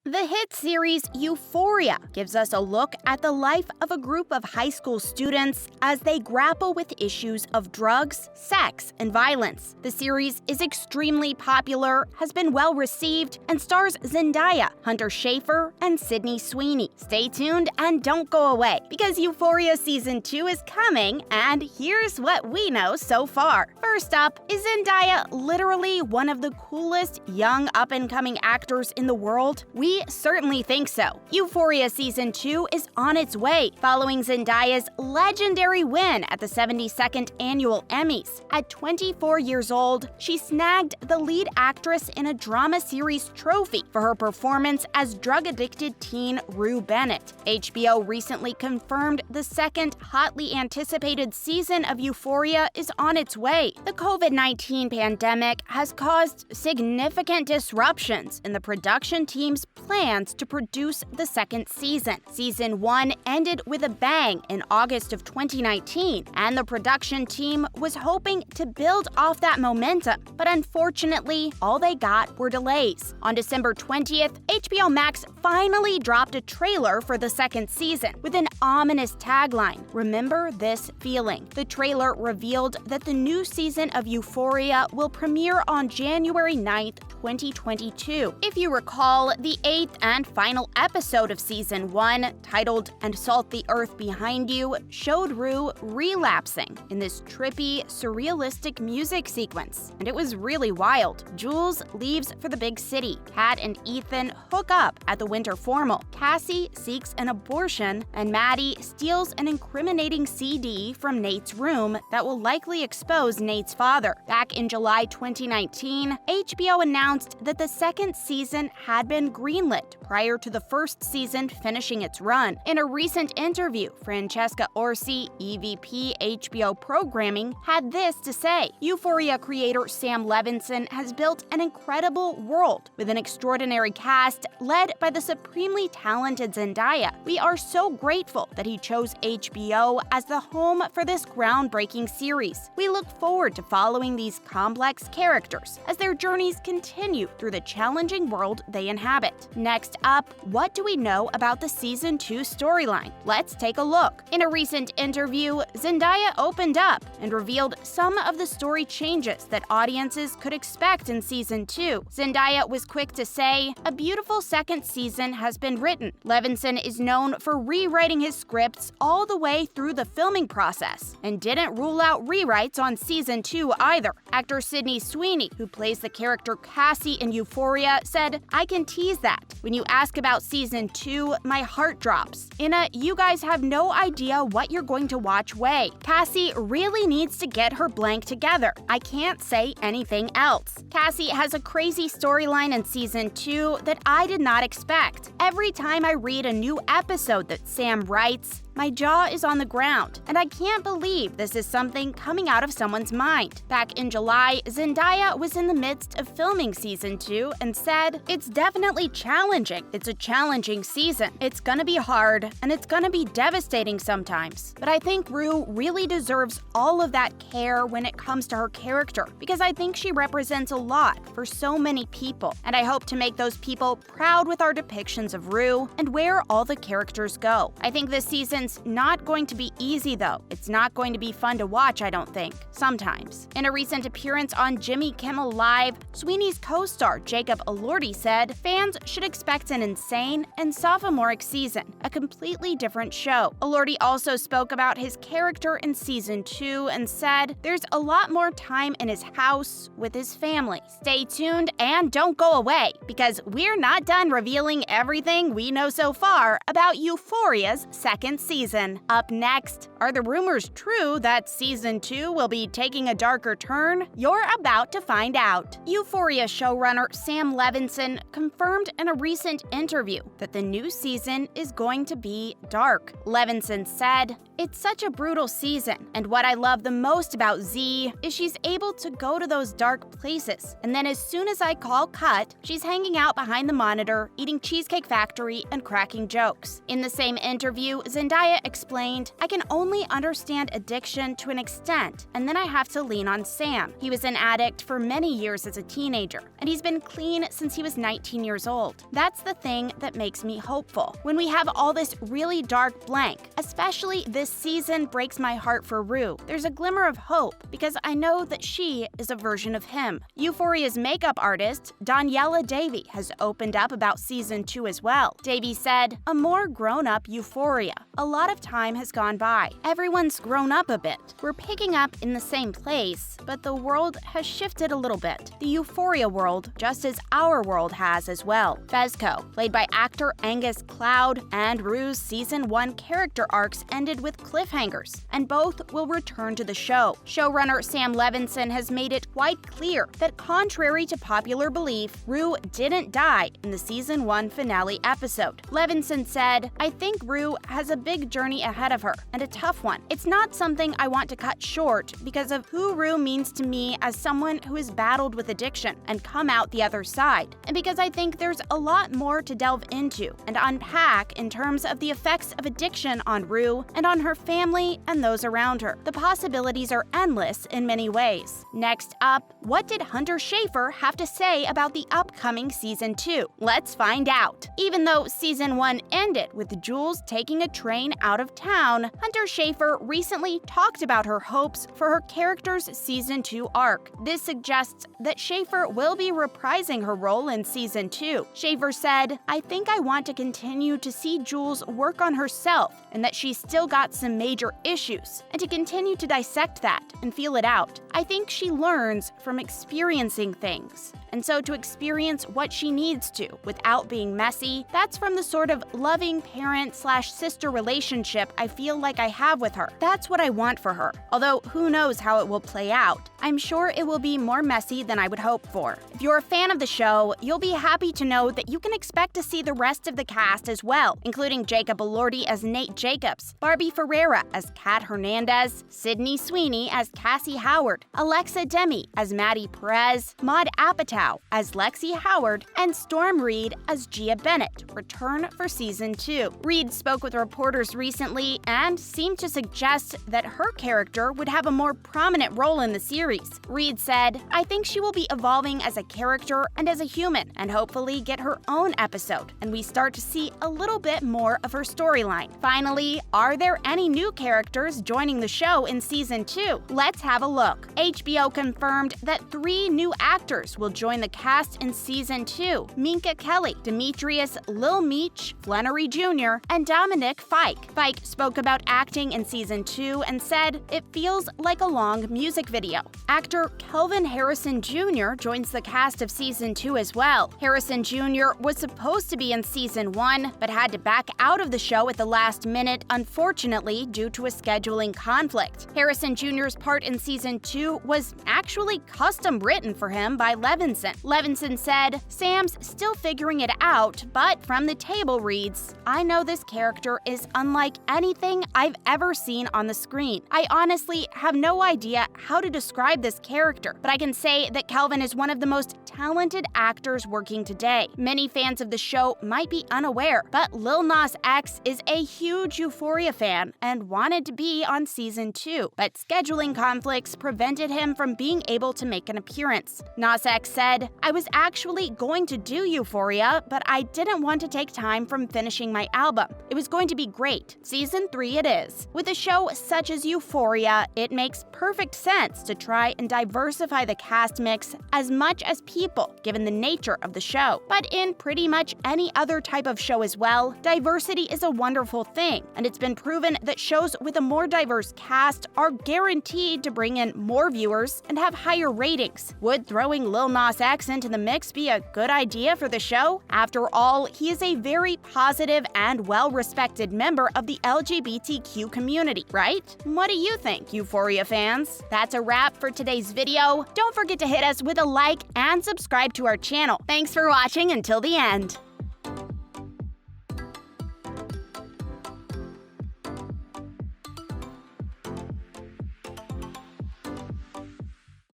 The hit series Euphoria gives us a look at the life of a group of high school students as they grapple with issues of drugs, sex, and violence. The series is extremely popular, has been well received, and stars Zendaya, Hunter Schafer, and Sydney Sweeney. Stay tuned and don't go away, because Euphoria Season 2 is coming, and here's what we know so far. First up, is Zendaya literally one of the coolest young up-and-coming actors in the world? We certainly think so. Euphoria Season 2 is on its way, following Zendaya's legendary win at the 72nd Annual Emmys. At 24 years old, she snagged the lead actress in a drama series trophy for her performance as drug-addicted teen Rue Bennett. HBO recently confirmed the second hotly anticipated season of Euphoria is on its way. The COVID-19 pandemic has caused significant disruptions in the production team's plans to produce the second season. Season 1 ended with a bang in August of 2019, and the production team was hoping to build off that momentum, but unfortunately, all they got were delays. On December 20th, HBO Max finally dropped a trailer for the second season with an ominous tagline, "Remember this feeling." The trailer revealed that the new season of Euphoria will premiere on January 9th, 2022. If you recall, the 8th and final episode of Season 1, titled "And Salt the Earth Behind You," showed Rue relapsing in this trippy, surrealistic music sequence, and it was really wild. Jules leaves for the big city. Kat and Ethan hook up at the winter formal. Cassie seeks an abortion, and Maddie steals an incriminating CD from Nate's room that will likely expose Nate's father. Back in July 2019, HBO announced that the second season had been greenlit prior to the first season finishing its run. In a recent interview, Francesca Orsi, EVP HBO Programming, had this to say: "Euphoria creator Sam Levinson has built an incredible world with an extraordinary cast led by the supremely talented Zendaya. We are so grateful that he chose HBO as the home for this groundbreaking series. We look forward to following these complex characters as their journeys continue through the challenging world they inhabit." Next up, what do we know about the Season 2 storyline? Let's take a look. In a recent interview, Zendaya opened up and revealed some of the story changes that audiences could expect in Season 2. Zendaya was quick to say, "A beautiful second season has been written. Levinson is known for rewriting his scripts all the way through the filming process, and didn't rule out rewrites on Season 2 either." Actor Sydney Sweeney, who plays the character Cassie in Euphoria, said, "I can tease that. When you ask about Season 2, my heart drops. In a you guys have no idea what you're going to watch way. Cassie really needs to get her blank together. I can't say anything else." Cassie has a crazy storyline in Season 2 that I did not expect. Every time I read a new episode that Sam writes, my jaw is on the ground, and I can't believe this is something coming out of someone's mind. Back in July, Zendaya was in the midst of filming Season 2 and said, "It's definitely challenging. It's a challenging season. It's gonna be hard, and it's gonna be devastating sometimes. But I think Rue really deserves all of that care when it comes to her character, because I think she represents a lot for so many people, and I hope to make those people proud with our depictions of Rue and where all the characters go. I think this season's not going to be easy, though. It's not going to be fun to watch, I don't think. Sometimes." In a recent appearance on Jimmy Kimmel Live, Sweeney's co-star Jacob Elordi said, "Fans should expect an insane and sophomoric season, a completely different show." Elordi also spoke about his character in Season 2 and said, "There's a lot more time in his house with his family." Stay tuned and don't go away, because we're not done revealing everything we know so far about Euphoria's second season. Up next, are the rumors true that Season 2 will be taking a darker turn? You're about to find out. Euphoria showrunner Sam Levinson confirmed in a recent interview that the new season is going to be dark. Levinson said, It's such a brutal season, and what I love the most about Z is she's able to go to those dark places. And then as soon as I call cut, she's hanging out behind the monitor, eating Cheesecake Factory and cracking jokes. In the same interview, Zendaya explained, "I can only understand addiction to an extent, and then I have to lean on Sam. He was an addict for many years as a teenager, and he's been clean since he was 19 years old. That's the thing that makes me hopeful. When we have all this really dark blank, especially this season breaks my heart for Rue, there's a glimmer of hope because I know that she is a version of him." Euphoria's makeup artist, Daniela Davy, has opened up about season 2 as well. Davy said, "A more grown-up Euphoria. A lot of time has gone by. Everyone's grown up a bit. We're picking up in the same place, but the world has shifted a little bit. The Euphoria world, just as our world has as well." Fezco, played by actor Angus Cloud, and Rue's season 1 character arcs ended with cliffhangers, and both will return to the show. Showrunner Sam Levinson has made it quite clear that contrary to popular belief, Rue didn't die in the season 1 finale episode. Levinson said, "I think Rue has a big journey ahead of her, and a tough one. It's not something I want to cut short because of who Rue means to me as someone who has battled with addiction and come out the other side, and because I think there's a lot more to delve into and unpack in terms of the effects of addiction on Rue and on her family and those around her. The possibilities are endless in many ways." Next up, what did Hunter Schafer have to say about the upcoming season 2? Let's find out. Even though season 1 ended with Jules taking a train out of town, Hunter Schafer recently talked about her hopes for her character's season 2 arc. This suggests that Schafer will be reprising her role in season 2. Schafer said, "I think I want to continue to see Jules work on herself and that she's still got some major issues, and to continue to dissect that and feel it out. I think she learns from experiencing things. And so to experience what she needs to without being messy, that's from the sort of loving parent/sister relationship I feel like I have with her. That's what I want for her. Although who knows how it will play out. I'm sure it will be more messy than I would hope for." If you're a fan of the show, you'll be happy to know that you can expect to see the rest of the cast as well, including Jacob Elordi as Nate Jacobs, Barbie Ferreira as Kat Hernandez, Sydney Sweeney as Cassie Howard, Alexa Demi as Maddie Perez, Maud Apatow as Lexi Howard, and Storm Reid as Gia Bennett return for season 2. Reid spoke with reporters recently and seemed to suggest that her character would have a more prominent role in the series. Reid said, "I think she will be evolving as a character and as a human, and hopefully get her own episode, and we start to see a little bit more of her storyline." Finally, are there any new characters joining the show in season 2? Let's have a look. HBO confirmed that 3 new actors will join the cast in season 2: Minka Kelly, Demetrius Lil Meech, Flannery Jr., and Dominic Fike. Fike spoke about acting in season 2 and said, "It feels like a long music video." Actor Kelvin Harrison Jr. joins the cast of season 2 as well. Harrison Jr. was supposed to be in season 1, but had to back out of the show at the last minute, unfortunately, due to a scheduling conflict. Harrison Jr.'s part in season 2 was actually custom written for him by Levinson. Levinson said, "Sam's still figuring it out, but from the table reads, I know this character is unlike anything I've ever seen on the screen. I honestly have no idea how to describe this character, but I can say that Kelvin is one of the most talented actors working today. Many fans of the show might be unaware, but Lil Nas X is a huge Euphoria fan and wanted to be on season 2, but scheduling conflicts prevented him from being able to make an appearance." Nas X said, "I was actually going to do Euphoria, but I didn't want to take time from finishing my album. It was going to be great. Season 3 it is." With a show such as Euphoria, it makes perfect sense to try and diversify the cast mix as much as people, given the nature of the show. But in pretty much any other type of show as well, diversity is a wonderful thing, and it's been proven that shows with a more diverse cast are guaranteed to bring in more viewers and have higher ratings. Would throwing Lil Nas X into the mix be a good idea for the show? After all, he is a very positive and well-respected member of the LGBTQ community, right? What do you think, Euphoria fans? That's a wrap for today's video. Don't forget to hit us with a like and subscribe to our channel. Thanks for watching until the end.